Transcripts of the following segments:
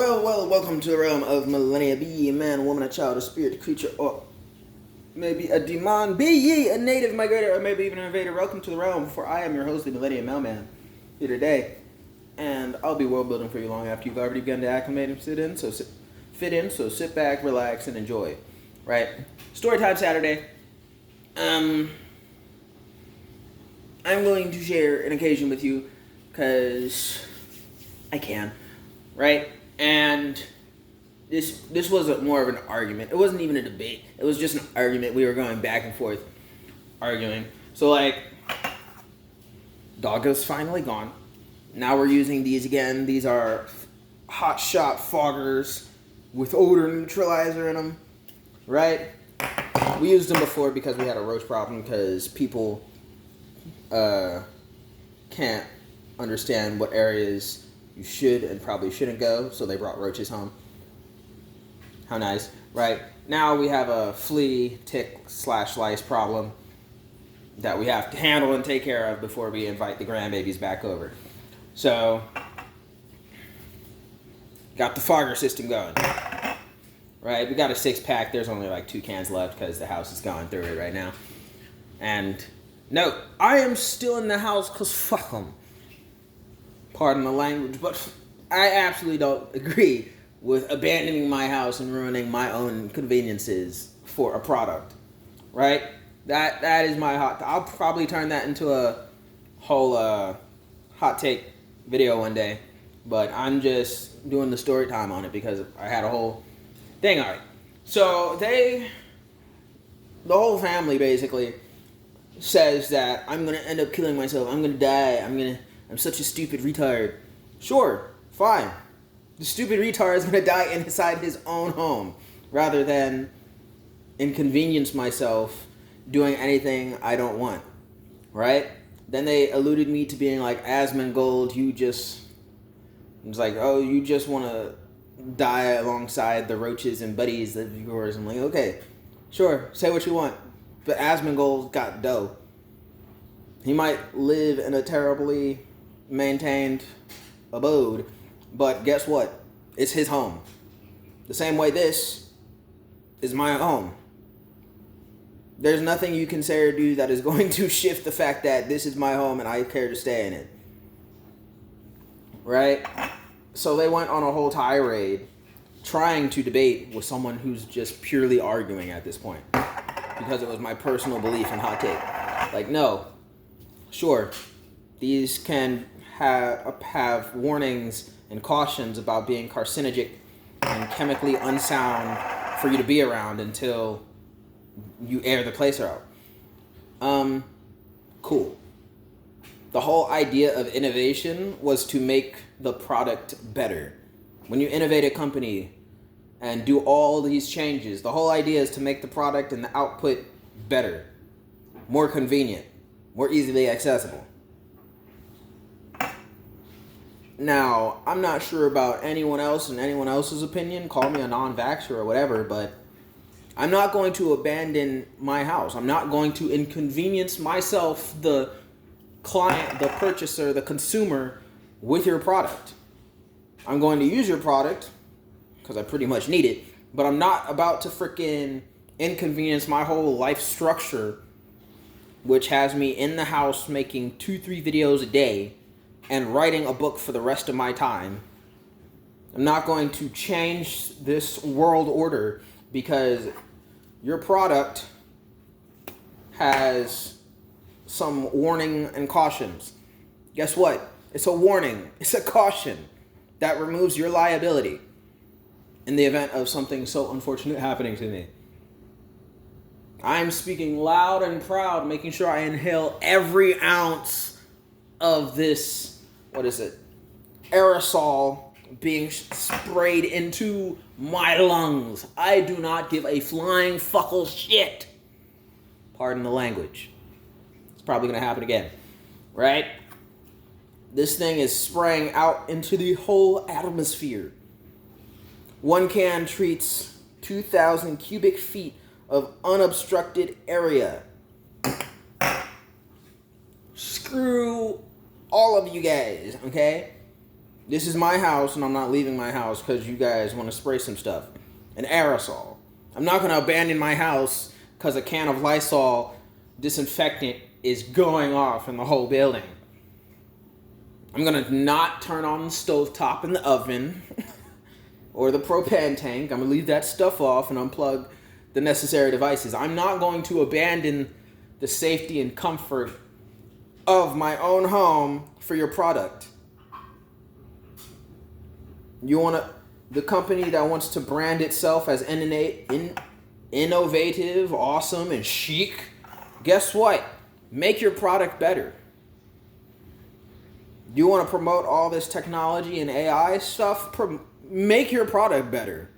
Well, welcome to the realm of Millenia. Be ye a man, a woman, a child, a spirit, a creature, or maybe a demon. Be ye a native migrator, or maybe even an invader. Welcome to the realm, for I am your host, the Millenia Mailman, here today. And I'll be world building for you long after you've already begun to acclimate and fit in, so sit back, relax, and enjoy. Right? Storytime Saturday. I'm going to share an occasion with you, because I can. Right? And this wasn't more of an argument. It wasn't even a debate. It was just an argument. We were going back and forth arguing. So, dog is finally gone. Now we're using these again. These are hot shot foggers with odor neutralizer in them. Right? We used them before because we had a roach problem, because people can't understand what areas you should and probably shouldn't go, so they brought roaches home. How nice, right? Now we have a flea, tick, /lice problem that we have to handle and take care of before we invite the grandbabies back over. So, got the fogger system going. Right, we got a 6-pack. There's only 2 cans left because the house is going through it right now. And, no, I am still in the house because fuck them. Pardon the language, but I absolutely don't agree with abandoning my house and ruining my own conveniences for a product, right? That is my hot. I'll probably turn that into a whole hot take video one day, but I'm just doing the story time on it because I had a whole thing on it. So the whole family basically says that I'm gonna end up killing myself. I'm gonna die. I'm such a stupid retard. Sure, fine. The stupid retard is going to die inside his own home rather than inconvenience myself doing anything I don't want. Right? Then they alluded me to being like, Asmongold, you just want to die alongside the roaches and buddies of yours. I'm like, okay, sure, say what you want. But Asmongold's got dough. He might live in a terribly maintained abode, but guess what? It's his home. The same way this is my home. There's nothing you can say or do that is going to shift the fact that this is my home and I care to stay in it. Right? So they went on a whole tirade trying to debate with someone who's just purely arguing at this point because it was my personal belief and hot take. No. Sure. These can have warnings and cautions about being carcinogenic and chemically unsound for you to be around until you air the place out. Cool. The whole idea of innovation was to make the product better. When you innovate a company and do all these changes, the whole idea is to make the product and the output better, more convenient, more easily accessible. Now, I'm not sure about anyone else and anyone else's opinion. Call me a non-vaxxer or whatever, but I'm not going to abandon my house. I'm not going to inconvenience myself, the client, the purchaser, the consumer, with your product. I'm going to use your product because I pretty much need it, but I'm not about to freaking inconvenience my whole life structure, which has me in the house making 2-3 videos a day and writing a book for the rest of my time. I'm not going to change this world order because your product has some warning and cautions. Guess what? It's a warning. It's a caution that removes your liability in the event of something so unfortunate happening to me. I'm speaking loud and proud, making sure I inhale every ounce of this aerosol being sprayed into my lungs. I do not give a flying fuckle shit. Pardon the language. It's probably going to happen again. Right? This thing is spraying out into the whole atmosphere. One can treats 2,000 cubic feet of unobstructed area. Screw all of you guys, okay? This is my house, and I'm not leaving my house because you guys want to spray some stuff. An aerosol. I'm not going to abandon my house because a can of Lysol disinfectant is going off in the whole building. I'm going to not turn on the stovetop in the oven or the propane tank. I'm going to leave that stuff off and unplug the necessary devices. I'm not going to abandon the safety and comfort of my own home for your product. You want the company that wants to brand itself as innovative, awesome, and chic, guess what? Make your product better. You want to promote all this technology and AI stuff? Make your product better.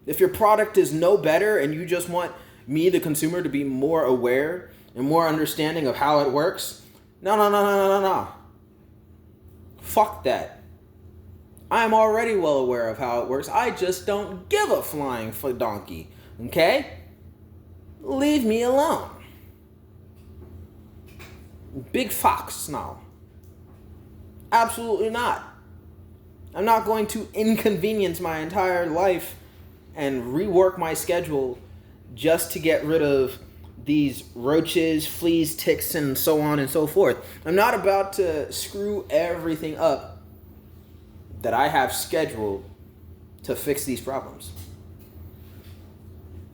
If your product is no better and you just want me, the consumer, to be more aware and more understanding of how it works, no. Fuck that. I am already well aware of how it works. I just don't give a flying donkey. Okay? Leave me alone. Big fox now. Absolutely not. I'm not going to inconvenience my entire life and rework my schedule just to get rid of these roaches, fleas, ticks, and so on and so forth. I'm not about to screw everything up that I have scheduled to fix these problems.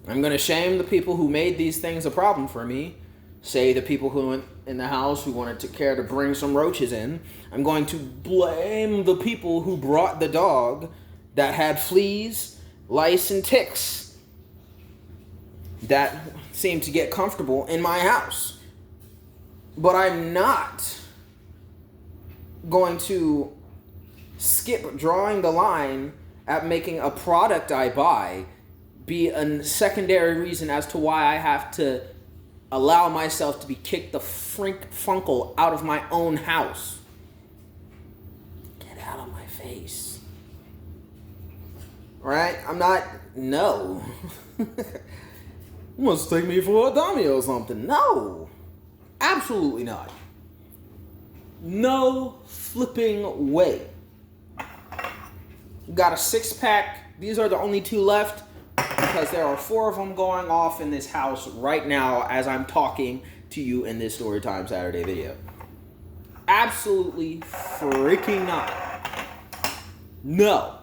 I'm going to shame the people who made these things a problem for me. Say the people who went in the house who wanted to care to bring some roaches in. I'm going to blame the people who brought the dog that had fleas, lice, and ticks that seemed to get comfortable in my house. But I'm not going to skip drawing the line at making a product I buy be a secondary reason as to why I have to allow myself to be kicked the funkle out of my own house. Get out of my face. Right? I'm not, no. You must take me for a dummy or something. No. Absolutely not. No flipping way. Got a 6-pack. These are the only 2 left because there are 4 of them going off in this house right now as I'm talking to you in this Storytime Saturday video. Absolutely freaking not. No.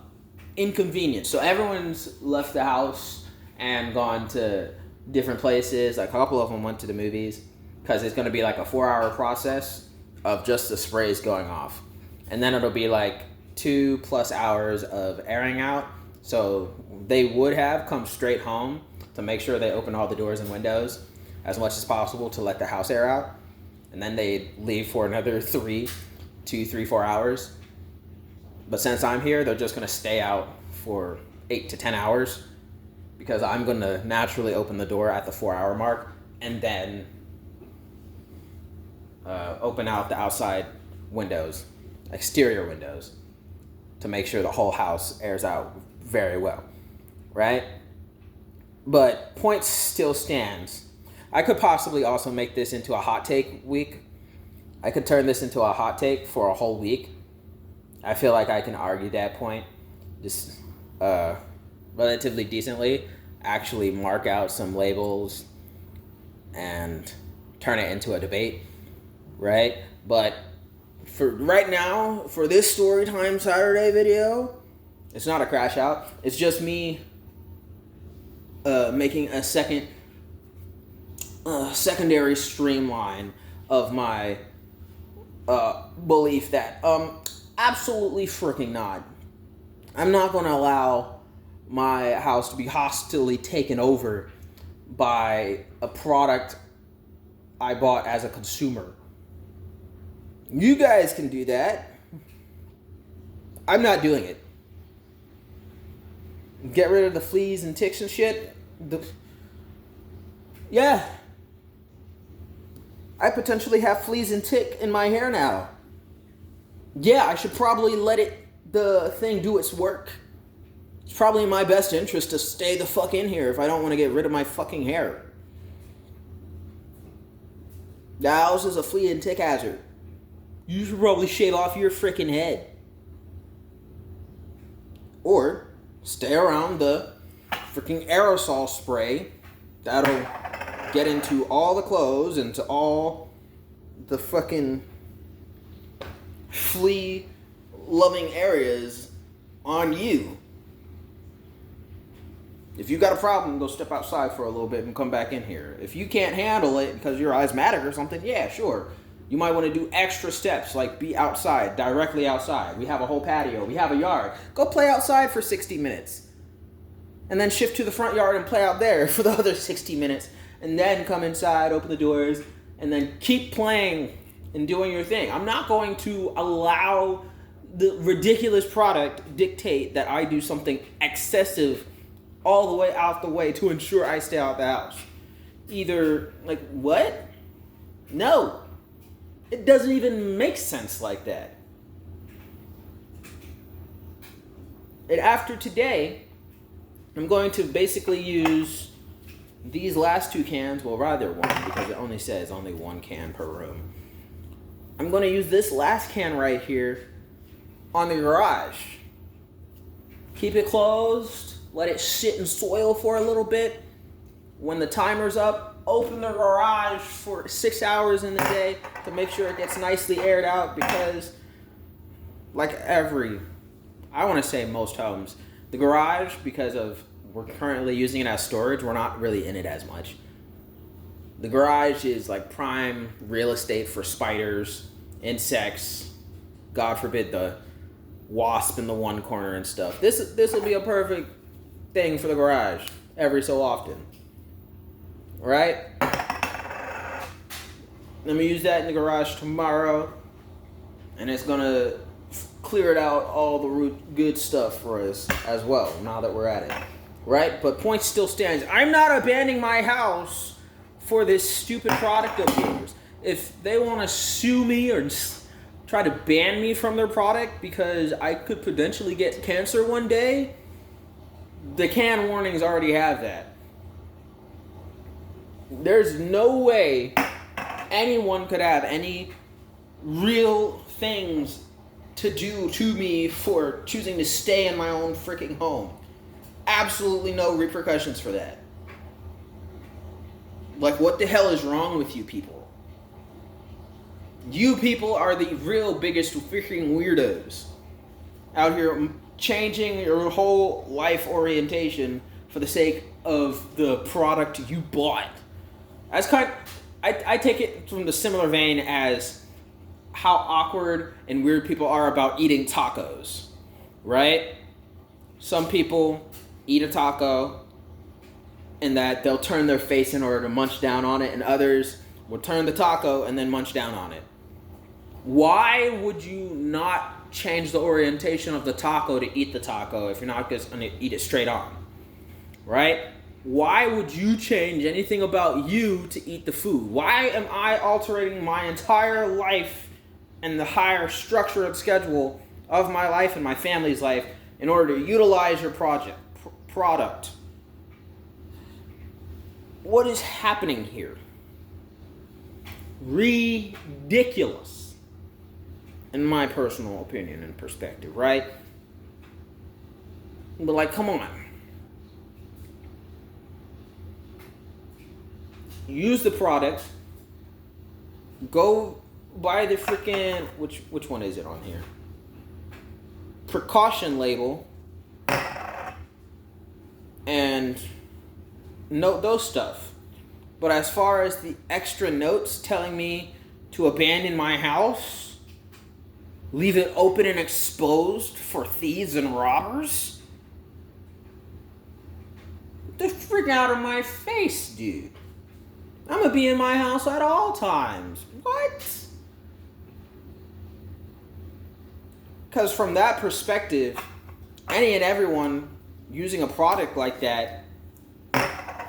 Inconvenience. So everyone's left the house and gone to different places. Like a couple of them went to the movies because it's going to be like a 4-hour process of just the sprays going off. And then it'll be like 2+ hours of airing out. So they would have come straight home to make sure they open all the doors and windows as much as possible to let the house air out. And then they leave for another 3, 4 hours. But since I'm here, they're just going to stay out for 8 to 10 hours because I'm going to naturally open the door at the 4-hour mark and then open out the outside windows, exterior windows, to make sure the whole house airs out very well, right? But point still stands. I could possibly also make this into a hot take week. I could turn this into a hot take for a whole week. I feel like I can argue that point just relatively decently, actually mark out some labels and turn it into a debate, right? But for right now, for this Storytime Saturday video, it's not a crash out. It's just me making a secondary streamline of my belief that absolutely freaking not. I'm not going to allow my house to be hostilely taken over by a product I bought as a consumer. You guys can do that. I'm not doing it. Get rid of the fleas and ticks and shit. Yeah. I potentially have fleas and tick in my hair now. Yeah, I should probably let the thing do its work. It's probably in my best interest to stay the fuck in here if I don't want to get rid of my fucking hair. The house is a flea and tick hazard. You should probably shave off your freaking head. Or stay around the freaking aerosol spray that'll get into all the clothes, into all the fucking flea loving areas on you. If you got a problem, go step outside for a little bit and come back in here. If you can't handle it because you're asthmatic or something, yeah, sure. You might want to do extra steps, like be outside, directly outside. We have a whole patio. We have a yard. Go play outside for 60 minutes. And then shift to the front yard and play out there for the other 60 minutes. And then come inside, open the doors, and then keep playing and doing your thing. I'm not going to allow the ridiculous product dictate that I do something excessive all the way out the way to ensure I stay out the house. Either, like, what? No. It doesn't even make sense like that. And after today, I'm going to basically use these last 2 cans, well, rather one, because it only says only 1 can per room. I'm going to use this last can right here on the garage. Keep it closed. Let it sit in soil for a little bit. When the timer's up, open the garage for 6 hours in the day to make sure it gets nicely aired out, because like I want to say most homes, the garage, because of we're currently using it as storage, we're not really in it as much. The garage is like prime real estate for spiders, insects, God forbid the wasp in the one corner and stuff. This will be a perfect thing for the garage every so often. Right? Let me use that in the garage tomorrow, and it's gonna clear it out all the good stuff for us as well, now that we're at it. Right? But point still stands. I'm not abandoning my house for this stupid product of yours. If they want to sue me or try to ban me from their product because I could potentially get cancer one day, the can warnings already have that. There's no way anyone could have any real things to do to me for choosing to stay in my own freaking home. Absolutely no repercussions for that. Like, what the hell is wrong with you people? You people are the real biggest freaking weirdos out here changing your whole life orientation for the sake of the product you bought. That's I take it from the similar vein as how awkward and weird people are about eating tacos, right? Some people eat a taco and that they'll turn their face in order to munch down on it, and others will turn the taco and then munch down on it. Why would you not change the orientation of the taco to eat the taco if you're not just going to eat it straight on? Right? Why would you change anything about you to eat the food? Why am I altering my entire life and the higher structure and schedule of my life and my family's life in order to utilize your product? What is happening here? Ridiculous, in my personal opinion and perspective, right? But like, come on. Use the product. Go buy the freaking, which one is it on here? Precaution label. And note those stuff. But as far as the extra notes telling me to abandon my house, leave it open and exposed for thieves and robbers, get the frick out of my face, dude. I'm gonna be in my house at all times. What? Because from that perspective, any and everyone using a product like that,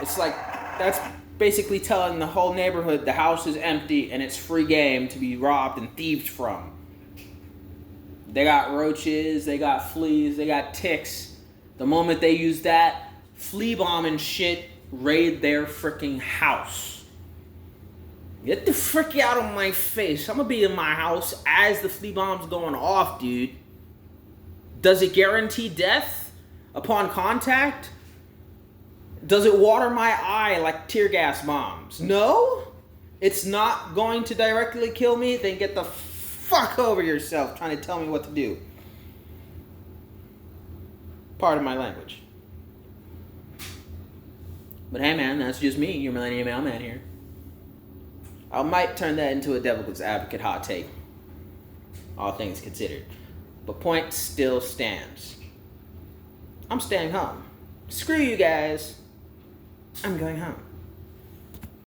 it's like, that's basically telling the whole neighborhood the house is empty and it's free game to be robbed and thieved from. They got roaches, they got fleas, they got ticks. The moment they use that, flea bomb and shit raid their freaking house. Get the frick out of my face. I'm gonna be in my house as the flea bomb's going off, dude. Does it guarantee death? Upon contact, does it water my eye like tear gas bombs? No. It's not going to directly kill me. Then get the fuck over yourself trying to tell me what to do. Part of my language. But hey man, that's just me, your Millenia Mailman here. I might turn that into a devil's advocate hot take, all things considered. But point still stands. I'm staying home. Screw you guys. I'm going home.